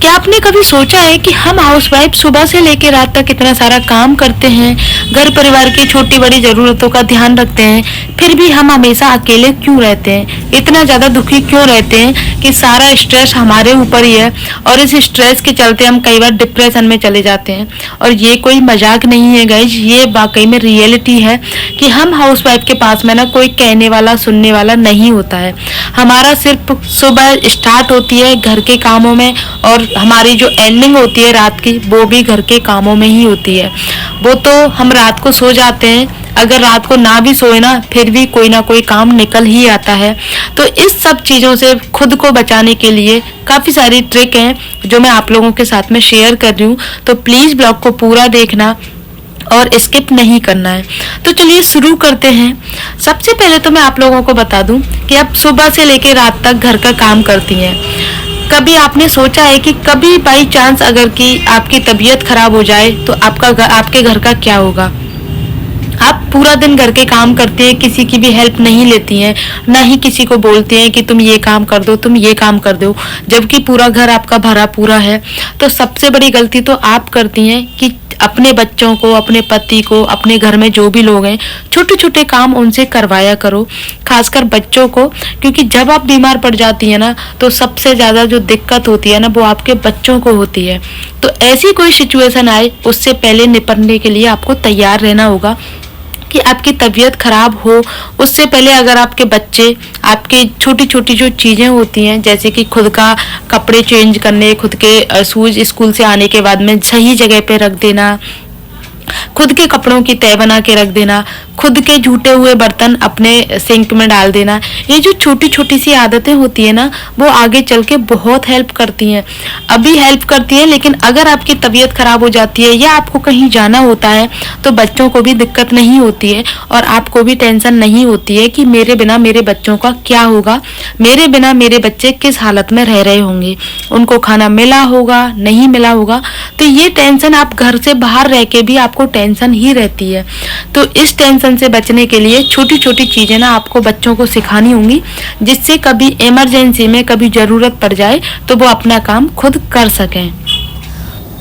क्या आपने कभी सोचा है कि हम हाउसवाइफ सुबह से लेकर रात तक इतना सारा काम करते हैं, घर परिवार की छोटी बड़ी जरूरतों का ध्यान रखते हैं, फिर भी हम हमेशा अकेले क्यों रहते हैं, इतना ज्यादा दुखी क्यों रहते हैं कि सारा स्ट्रेस हमारे ऊपर ही है। और इस स्ट्रेस के चलते हम कई बार डिप्रेशन में चले जाते हैं। और ये कोई मजाक नहीं है गाइज, ये वाकई में रियलिटी है कि हम हाउसवाइफ के पास में ना कोई कहने वाला सुनने वाला नहीं होता है। हमारा सिर्फ सुबह स्टार्ट होती है घर के कामों में, और हमारी जो एंडिंग होती है रात की वो भी घर के कामों में ही होती है। वो तो हम रात को सो जाते हैं, अगर रात को ना भी सोए ना फिर भी कोई ना कोई काम निकल ही आता है। तो इस सब चीज़ों से खुद को बचाने के लिए काफ़ी सारी ट्रिक हैं जो मैं आप लोगों के साथ में शेयर कर रही हूँ। तो प्लीज़ ब्लॉग को पूरा देखना और स्किप नहीं करना है। तो चलिए शुरू करते हैं। सबसे पहले तो मैं आप लोगों को बता दूं कि आप सुबह से लेकर रात तक घर का काम करती हैं। कभी आपने सोचा है कि कभी बाई चांस अगर कि आपकी तबीयत खराब हो जाए तो आपके घर का क्या होगा। आप पूरा दिन घर के काम करते हैं, किसी की भी हेल्प नहीं लेती हैं, ना ही किसी को बोलते हैं कि तुम ये काम कर दो, तुम ये काम कर दो, जबकि पूरा घर आपका भरा पूरा है। तो सबसे बड़ी गलती तो आप करती हैं कि अपने बच्चों को, अपने पति को, अपने घर में जो भी लोग हैं, छोटे छोटे काम उनसे करवाया करो, खासकर बच्चों को। क्योंकि जब आप बीमार पड़ जाती है ना तो सबसे ज़्यादा जो दिक्कत होती है ना वो आपके बच्चों को होती है। तो ऐसी कोई सिचुएशन आए उससे पहले निपटने के लिए आपको तैयार रहना होगा कि आपकी तबीयत खराब हो उससे पहले अगर आपके बच्चे, आपके छोटी छोटी जो चीज़ें होती हैं जैसे कि खुद का कपड़े चेंज करने, खुद के शूज स्कूल से आने के बाद में सही जगह पे रख देना, खुद के कपड़ों की तय बना के रख देना, खुद के झूठे हुए बर्तन अपने सिंक में डाल देना, ये जो छोटी छोटी सी आदतें होती है ना वो आगे चल के बहुत हेल्प करती हैं। अभी हेल्प करती हैं लेकिन अगर आपकी तबीयत खराब हो जाती है या आपको कहीं जाना होता है तो बच्चों को भी दिक्कत नहीं होती है और आपको भी टेंशन नहीं होती है कि मेरे बिना मेरे बच्चों का क्या होगा, मेरे बिना मेरे बच्चे किस हालत में रह रहे होंगे, उनको खाना मिला होगा नहीं मिला होगा। तो ये टेंशन आप घर से बाहर रह के भी आपको टेंशन ही रहती है। तो इस टेंशन से बचने के लिए छोटी छोटी चीजें ना आपको बच्चों को सिखानी होंगी, जिससे कभी इमरजेंसी में कभी जरूरत पड़ जाए तो वो अपना काम खुद कर सकें।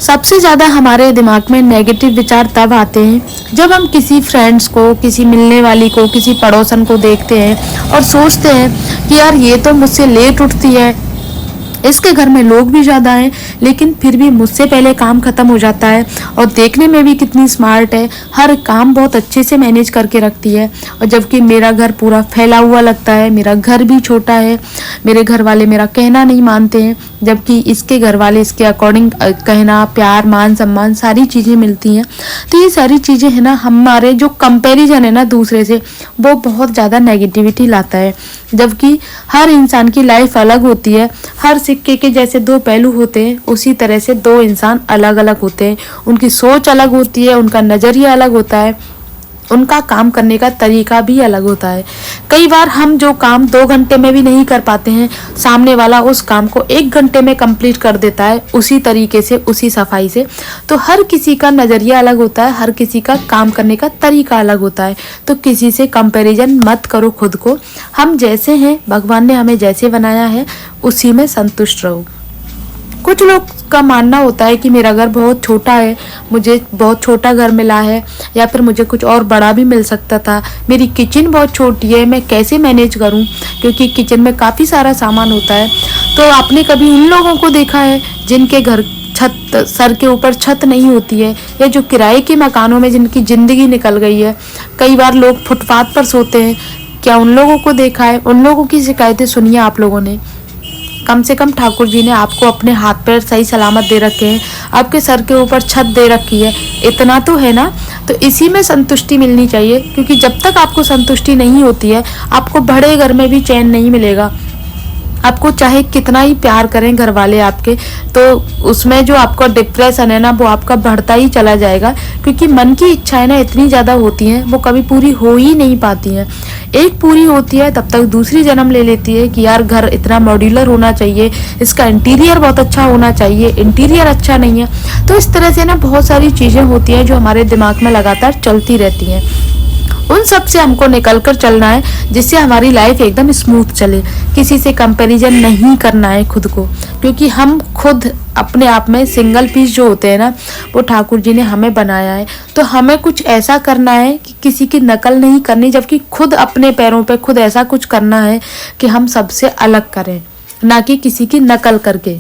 सबसे ज़्यादा हमारे दिमाग में नेगेटिव विचार तब आते हैं जब हम किसी फ्रेंड्स को, किसी मिलने वाली को, किसी पड़ोसन को देखते हैं और सोचते हैं कि यार ये तो मुझसे लेट उठती है, इसके घर में लोग भी ज़्यादा हैं लेकिन फिर भी मुझसे पहले काम ख़त्म हो जाता है, और देखने में भी कितनी स्मार्ट है, हर काम बहुत अच्छे से मैनेज करके रखती है। और जबकि मेरा घर पूरा फैला हुआ लगता है, मेरा घर भी छोटा है, मेरे घर वाले मेरा कहना नहीं मानते हैं, जबकि इसके घर वाले इसके अकॉर्डिंग कहना, प्यार, मान सम्मान सारी चीज़ें मिलती हैं। तो ये सारी चीज़ें है ना, हमारे जो कंपैरिजन है ना दूसरे से वो बहुत ज़्यादा नेगेटिविटी लाता है। जबकि हर इंसान की लाइफ अलग होती है, हर सिक्के के जैसे दो पहलू होते हैं उसी तरह से दो इंसान अलग अलग होते हैं, उनकी सोच अलग होती है, उनका नज़रिया अलग होता है, उनका काम करने का तरीका भी अलग होता है। कई बार हम जो काम 2 घंटे में भी नहीं कर पाते हैं, सामने वाला उस काम को 1 घंटे में कंप्लीट कर देता है, उसी तरीके से, उसी सफाई से। तो हर किसी का नज़रिया अलग होता है, हर किसी का काम करने का तरीका अलग होता है। तो किसी से कंपैरिजन मत करो खुद को, हम जैसे हैं, भगवान ने हमें जैसे बनाया है उसी में संतुष्ट रहो। कुछ लोग का मानना होता है कि मेरा घर बहुत छोटा है, मुझे बहुत छोटा घर मिला है, या फिर मुझे कुछ और बड़ा भी मिल सकता था, मेरी किचन बहुत छोटी है, मैं कैसे मैनेज करूं, क्योंकि किचन में काफ़ी सारा सामान होता है। तो आपने कभी उन लोगों को देखा है जिनके घर सर के ऊपर छत नहीं होती है, या जो किराए के मकानों में जिनकी ज़िंदगी निकल गई है? कई बार लोग फुटपाथ पर सोते हैं, क्या उन लोगों को देखा है? उन लोगों की शिकायतें सुनिए आप लोगों ने। कम से कम ठाकुर जी ने आपको अपने हाथ पैर सही सलामत दे रखे हैं, आपके सर के ऊपर छत दे रखी है, इतना तो है ना। तो इसी में संतुष्टि मिलनी चाहिए, क्योंकि जब तक आपको संतुष्टि नहीं होती है आपको बड़े घर में भी चैन नहीं मिलेगा। आपको चाहे कितना ही प्यार करें घर वाले आपके, तो उसमें जो आपका डिप्रेशन है ना वो आपका बढ़ता ही चला जाएगा, क्योंकि मन की इच्छाएं ना इतनी ज़्यादा होती हैं वो कभी पूरी हो ही नहीं पाती हैं। एक पूरी होती है तब तक दूसरी जन्म ले लेती है कि यार घर इतना मॉड्यूलर होना चाहिए, इसका इंटीरियर बहुत अच्छा होना चाहिए, इंटीरियर अच्छा नहीं है। तो इस तरह से ना बहुत सारी चीज़ें होती हैं जो हमारे दिमाग में लगातार चलती रहती हैं। उन सब से हमको निकल कर चलना है, जिससे हमारी लाइफ एकदम स्मूथ चले। किसी से कंपैरिजन नहीं करना है खुद को, क्योंकि हम खुद अपने आप में सिंगल पीस जो होते हैं ना, वो ठाकुर जी ने हमें बनाया है। तो हमें कुछ ऐसा करना है कि किसी की नकल नहीं करनी, जबकि खुद अपने पैरों पे खुद ऐसा कुछ करना है कि हम सबसे अलग करें, ना कि किसी की नकल करके।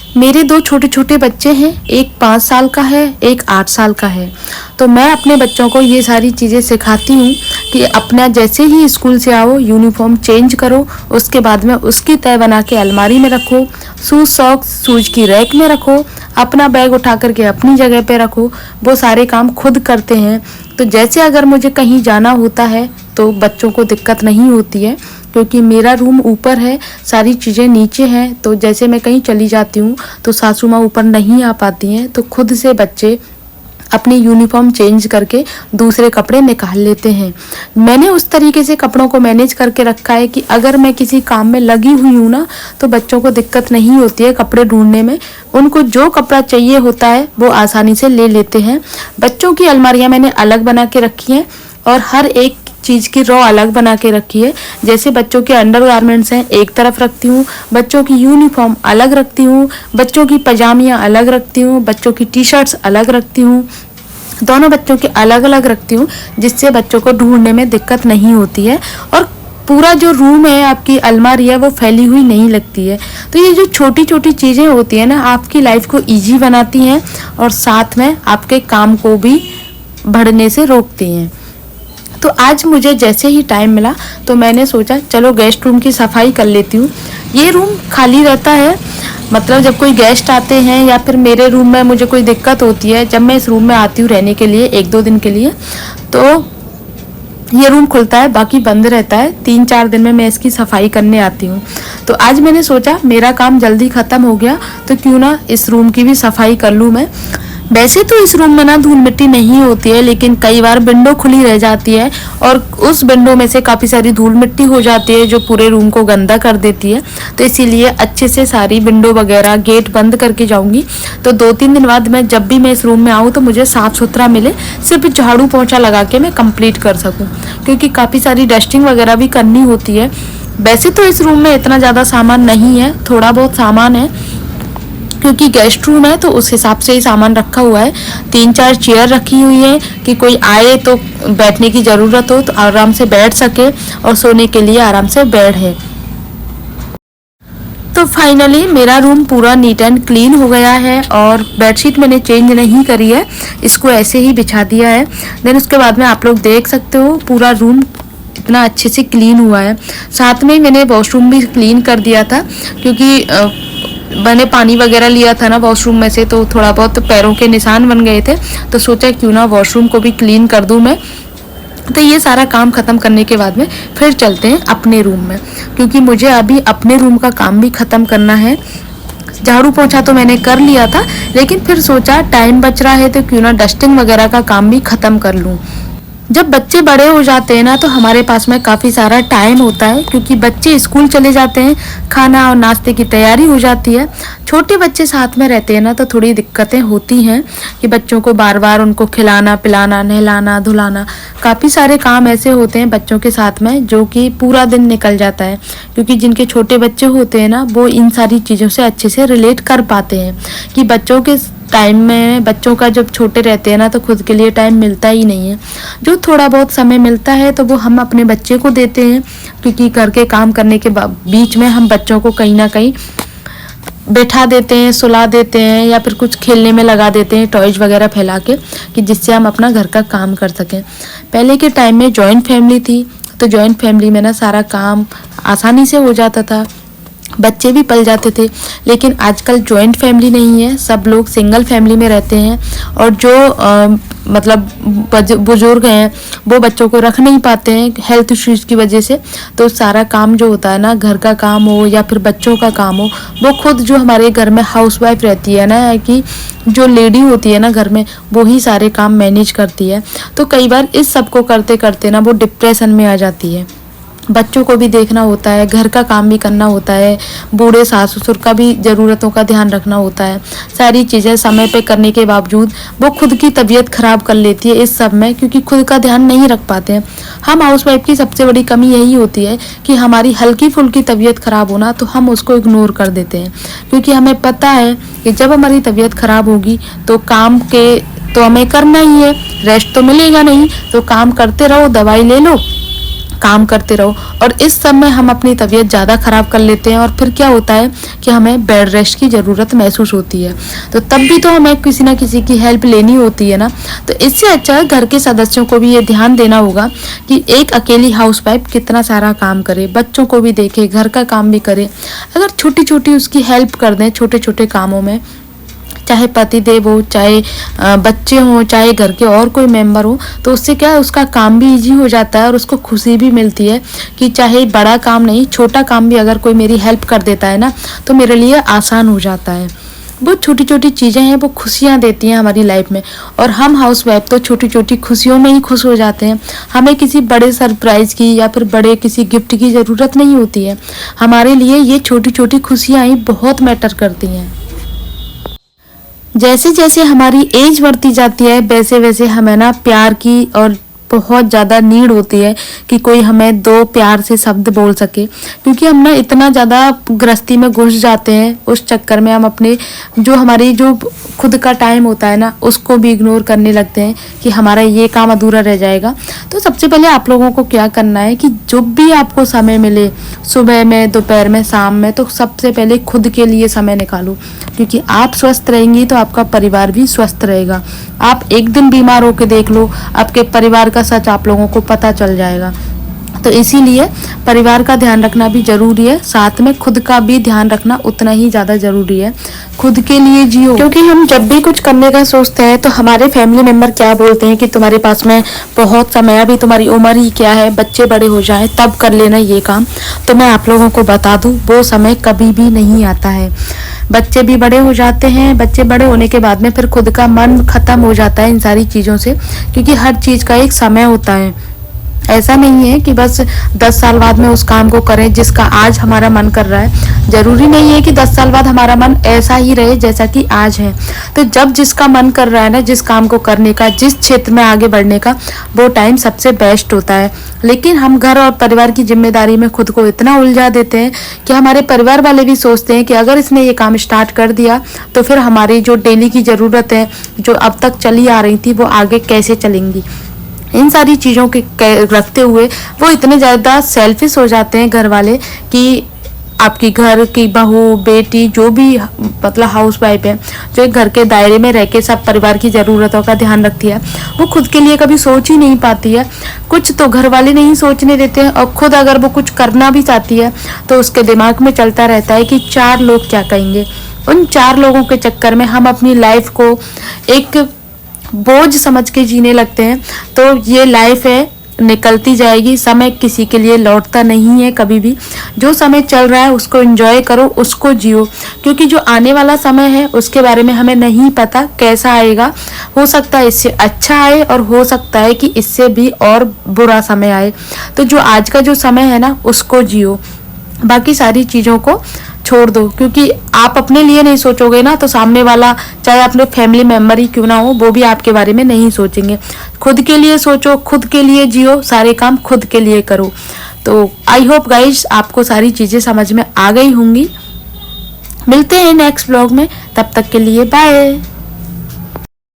मेरे 2 छोटे छोटे बच्चे हैं, एक 5 साल का है, एक 8 साल का है। तो मैं अपने बच्चों को ये सारी चीज़ें सिखाती हूँ कि अपना जैसे ही स्कूल से आओ यूनिफॉर्म चेंज करो, उसके बाद में उसकी तय बना के अलमारी में रखो, शूज़ सॉक्स शूज़ की रैक में रखो, अपना बैग उठा करके अपनी जगह पे रखो। वो सारे काम खुद करते हैं। तो जैसे अगर मुझे कहीं जाना होता है तो बच्चों को दिक्कत नहीं होती है, क्योंकि मेरा रूम ऊपर है, सारी चीज़ें नीचे हैं। तो जैसे मैं कहीं चली जाती हूँ तो सासू माँ ऊपर नहीं आ पाती हैं, तो खुद से बच्चे अपनी यूनिफॉर्म चेंज करके दूसरे कपड़े निकाल लेते हैं। मैंने उस तरीके से कपड़ों को मैनेज करके रखा है कि अगर मैं किसी काम में लगी हुई हूँ ना, तो बच्चों को दिक्कत नहीं होती है कपड़े ढूंढने में। उनको जो कपड़ा चाहिए होता है वो आसानी से ले लेते हैं। बच्चों की अलमारियाँ मैंने अलग बना के रखी हैं और हर एक चीज़ की रॉ अलग बना के रखी है। जैसे बच्चों के अंडरगारमेंट्स हैं एक तरफ रखती हूँ, बच्चों की यूनिफॉर्म अलग रखती हूँ, बच्चों की पजामियाँ अलग रखती हूँ, बच्चों की टी शर्ट्स अलग रखती हूँ, दोनों बच्चों के अलग अलग रखती हूँ, जिससे बच्चों को ढूंढने में दिक्कत नहीं होती है और पूरा जो रूम है आपकी अलमारी है वो फैली हुई नहीं लगती है। तो ये जो छोटी छोटी चीज़ें होती है ना, आपकी लाइफ को ईजी बनाती हैं और साथ में आपके काम को भी बढ़ने से रोकती हैं। तो आज मुझे जैसे ही टाइम मिला तो मैंने सोचा चलो गेस्ट रूम की सफाई कर लेती हूँ। ये रूम खाली रहता है, मतलब जब कोई गेस्ट आते हैं या फिर मेरे रूम में मुझे कोई दिक्कत होती है, जब मैं इस रूम में आती हूँ रहने के लिए 1-2 दिन के लिए, तो ये रूम खुलता है, बाकी बंद रहता है। 3-4 दिन में मैं इसकी सफाई करने आती हूँ। तो आज मैंने सोचा मेरा काम जल्दी ख़त्म हो गया तो क्यों ना इस रूम की भी सफाई कर लूँ मैं। वैसे तो इस रूम में ना धूल मिट्टी नहीं होती है, लेकिन कई बार विंडो खुली रह जाती है और उस विंडो में से काफ़ी सारी धूल मिट्टी हो जाती है जो पूरे रूम को गंदा कर देती है। तो इसीलिए अच्छे से सारी विंडो वगैरह गेट बंद करके जाऊंगी। तो 2-3 दिन बाद मैं जब भी मैं इस रूम में आऊँ तो मुझे साफ़ सुथरा मिले, सिर्फ झाड़ू पोंछा लगा के मैं कंप्लीट कर सकूँ, क्योंकि काफ़ी सारी डस्टिंग वगैरह भी करनी होती है। वैसे तो इस रूम में इतना ज़्यादा सामान नहीं है, थोड़ा बहुत सामान है, क्योंकि गेस्ट रूम है तो उस हिसाब से ही सामान रखा हुआ है। 3-4 चेयर रखी हुई है कि कोई आए तो बैठने की ज़रूरत हो तो आराम से बैठ सके, और सोने के लिए आराम से बेड है। तो फाइनली मेरा रूम पूरा नीट एंड क्लीन हो गया है और बेडशीट मैंने चेंज नहीं करी है, इसको ऐसे ही बिछा दिया है। देन उसके बाद में आप लोग देख सकते हो पूरा रूम इतना अच्छे से क्लीन हुआ है। साथ में मैंने वॉशरूम भी क्लीन कर दिया था, क्योंकि मैंने पानी वगैरह लिया था ना वॉशरूम में से, तो थोड़ा बहुत पैरों के निशान बन गए थे। तो सोचा क्यों ना वॉशरूम को भी क्लीन कर दूं मैं। तो ये सारा काम ख़त्म करने के बाद में फिर चलते हैं अपने रूम में, क्योंकि मुझे अभी अपने रूम का काम भी ख़त्म करना है। झाड़ू पोंछा तो मैंने कर लिया था, लेकिन फिर सोचा टाइम बच रहा है तो क्यों ना डस्टिंग वगैरह का काम भी ख़त्म कर लूँ। जब बच्चे बड़े हो जाते हैं ना तो हमारे पास में काफ़ी सारा टाइम होता है, क्योंकि बच्चे स्कूल चले जाते हैं, खाना और नाश्ते की तैयारी हो जाती है। छोटे बच्चे साथ में रहते हैं ना तो थोड़ी दिक्कतें होती हैं कि बच्चों को बार बार उनको खिलाना पिलाना नहलाना धुलाना, काफ़ी सारे काम ऐसे होते हैं बच्चों के साथ में जो कि पूरा दिन निकल जाता है। क्योंकि जिनके छोटे बच्चे होते हैं ना वो इन सारी चीज़ों से अच्छे से रिलेट कर पाते हैं कि बच्चों के टाइम में, बच्चों का जब छोटे रहते हैं ना तो खुद के लिए टाइम मिलता ही नहीं है। जो थोड़ा बहुत समय मिलता है तो वो हम अपने बच्चे को देते हैं, क्योंकि घर के काम करने के बीच में हम बच्चों को कहीं ना कहीं बैठा देते हैं, सुला देते हैं या फिर कुछ खेलने में लगा देते हैं टॉयज वगैरह फैला के, कि जिससे हम अपना घर का काम कर सकें। पहले के टाइम में जॉइंट फैमिली थी तो जॉइंट फैमिली में ना सारा काम आसानी से हो जाता था, बच्चे भी पल जाते थे। लेकिन आजकल जॉइंट फैमिली नहीं है, सब लोग सिंगल फैमिली में रहते हैं और जो मतलब बुजुर्ग हैं वो बच्चों को रख नहीं पाते हैं हेल्थ इश्यूज़ की वजह से। तो सारा काम जो होता है ना, घर का काम हो या फिर बच्चों का काम हो, वो खुद जो हमारे घर में हाउसवाइफ रहती है ना, कि जो लेडी होती है ना घर में, वो ही सारे काम मैनेज करती है। तो कई बार इस सब को करते करते ना वो डिप्रेशन में आ जाती है। बच्चों को भी देखना होता है, घर का काम भी करना होता है, बूढ़े सास ससुर का भी ज़रूरतों का ध्यान रखना होता है। सारी चीज़ें समय पे करने के बावजूद वो खुद की तबीयत ख़राब कर लेती है इस सब में, क्योंकि खुद का ध्यान नहीं रख पाते हैं। हम हाउसवाइफ की सबसे बड़ी कमी यही होती है कि हमारी हल्की फुल्की तबीयत ख़राब होना तो हम उसको इग्नोर कर देते हैं, क्योंकि हमें पता है कि जब हमारी तबीयत ख़राब होगी तो काम के तो हमें करना ही है, रेस्ट तो मिलेगा नहीं, तो काम करते रहो, दवाई ले लो, काम करते रहो। और इस सब में हम अपनी तबीयत ज़्यादा ख़राब कर लेते हैं और फिर क्या होता है कि हमें बेड रेस्ट की ज़रूरत महसूस होती है। तो तब भी तो हमें किसी ना किसी की हेल्प लेनी होती है ना। तो इससे अच्छा घर के सदस्यों को भी ये ध्यान देना होगा कि एक अकेली हाउसवाइफ कितना सारा काम करे, बच्चों को भी देखे, घर का काम भी करे। अगर छोटी छोटी उसकी हेल्प कर दें छोटे छोटे कामों में, चाहे पति देव हो, चाहे बच्चे हों, चाहे घर के और कोई मेंबर हो, तो उससे क्या है उसका काम भी इजी हो जाता है और उसको खुशी भी मिलती है कि चाहे बड़ा काम नहीं, छोटा काम भी अगर कोई मेरी हेल्प कर देता है ना तो मेरे लिए आसान हो जाता है। बहुत छोटी छोटी चीज़ें हैं, वो खुशियाँ देती हैं हमारी लाइफ में। और हम हाउसवाइफ तो छोटी छोटी खुशियों में ही खुश हो जाते हैं। हमें किसी बड़े सरप्राइज़ की या फिर बड़े किसी गिफ्ट की ज़रूरत नहीं होती है। हमारे लिए ये छोटी छोटी खुशियाँ ही बहुत मैटर करती हैं। जैसे जैसे हमारी एज बढ़ती जाती है वैसे वैसे हमें ना प्यार की और बहुत ज़्यादा नीड होती है कि कोई हमें दो प्यार से शब्द बोल सके, क्योंकि हम ना इतना ज़्यादा गृहस्थी में घुस जाते हैं, उस चक्कर में हम अपने हमारी जो खुद का टाइम होता है ना उसको भी इग्नोर करने लगते हैं कि हमारा ये काम अधूरा रह जाएगा। तो सबसे पहले आप लोगों को क्या करना है कि जो भी आपको समय मिले, सुबह में, दोपहर में, शाम में, तो सबसे पहले खुद के लिए समय निकालो, क्योंकि आप स्वस्थ रहेंगी तो आपका परिवार भी स्वस्थ रहेगा। आप एक दिन बीमार होकर देख लो, आपके परिवार का सच आप लोगों को पता चल जाएगा। तो इसीलिए परिवार का ध्यान रखना भी जरूरी है, साथ में खुद का भी ध्यान रखना उतना ही ज़्यादा जरूरी है। खुद के लिए जियो, क्योंकि हम जब भी कुछ करने का सोचते हैं तो हमारे फैमिली मेंबर क्या बोलते हैं कि तुम्हारे पास में बहुत समय, अभी तुम्हारी उम्र ही क्या है, बच्चे बड़े हो जाएं तब कर लेना ये काम। तो मैं आप लोगों को बता दूं, वो समय कभी भी नहीं आता है। बच्चे भी बड़े हो जाते हैं, बच्चे बड़े होने के बाद में फिर खुद का मन खत्म हो जाता है इन सारी चीज़ों से, क्योंकि हर चीज़ का एक समय होता है। ऐसा नहीं है कि बस 10 साल बाद में उस काम को करें जिसका आज हमारा मन कर रहा है। जरूरी नहीं है कि 10 साल बाद हमारा मन ऐसा ही रहे जैसा कि आज है। तो जब जिसका मन कर रहा है ना, जिस काम को करने का, जिस क्षेत्र में आगे बढ़ने का, वो टाइम सबसे बेस्ट होता है। लेकिन हम घर और परिवार की जिम्मेदारी में खुद को इतना उलझा देते हैं कि हमारे परिवार वाले भी सोचते हैं कि अगर इसने ये काम स्टार्ट कर दिया तो फिर हमारी जो डेली की ज़रूरत है, जो अब तक चली आ रही थी, वो आगे कैसे चलेंगी। इन सारी चीज़ों के रखते हुए वो इतने ज़्यादा सेल्फिश हो जाते हैं घर वाले कि आपकी घर की बहू, बेटी, जो भी मतलब हाउस वाइफ है, जो एक घर के दायरे में रह के सब परिवार की ज़रूरतों का ध्यान रखती है, वो खुद के लिए कभी सोच ही नहीं पाती है। कुछ तो घर वाले नहीं सोचने देते हैं, और खुद अगर वो कुछ करना भी चाहती है तो उसके दिमाग में चलता रहता है कि 4 लोग क्या कहेंगे। उन 4 लोगों के चक्कर में हम अपनी लाइफ को एक बोझ समझ के जीने लगते हैं। तो ये लाइफ है, निकलती जाएगी, समय किसी के लिए लौटता नहीं है कभी भी। जो समय चल रहा है उसको एंजॉय करो, उसको जियो, क्योंकि जो आने वाला समय है उसके बारे में हमें नहीं पता कैसा आएगा। हो सकता है इससे अच्छा आए और हो सकता है कि इससे भी और बुरा समय आए। तो जो आज का जो समय है ना उसको जियो, बाकी सारी चीज़ों को छोड़ दो, क्योंकि आप अपने लिए नहीं सोचोगे ना तो सामने वाला, चाहे अपने फैमिली मेंबर ही क्यों ना हो, वो भी आपके बारे में नहीं सोचेंगे। खुद के लिए सोचो, खुद के लिए जियो, सारे काम खुद के लिए करो। तो आई होप गाइज आपको सारी चीज़ें समझ में आ गई होंगी। मिलते हैं नेक्स्ट ब्लॉग में, तब तक के लिए बाय।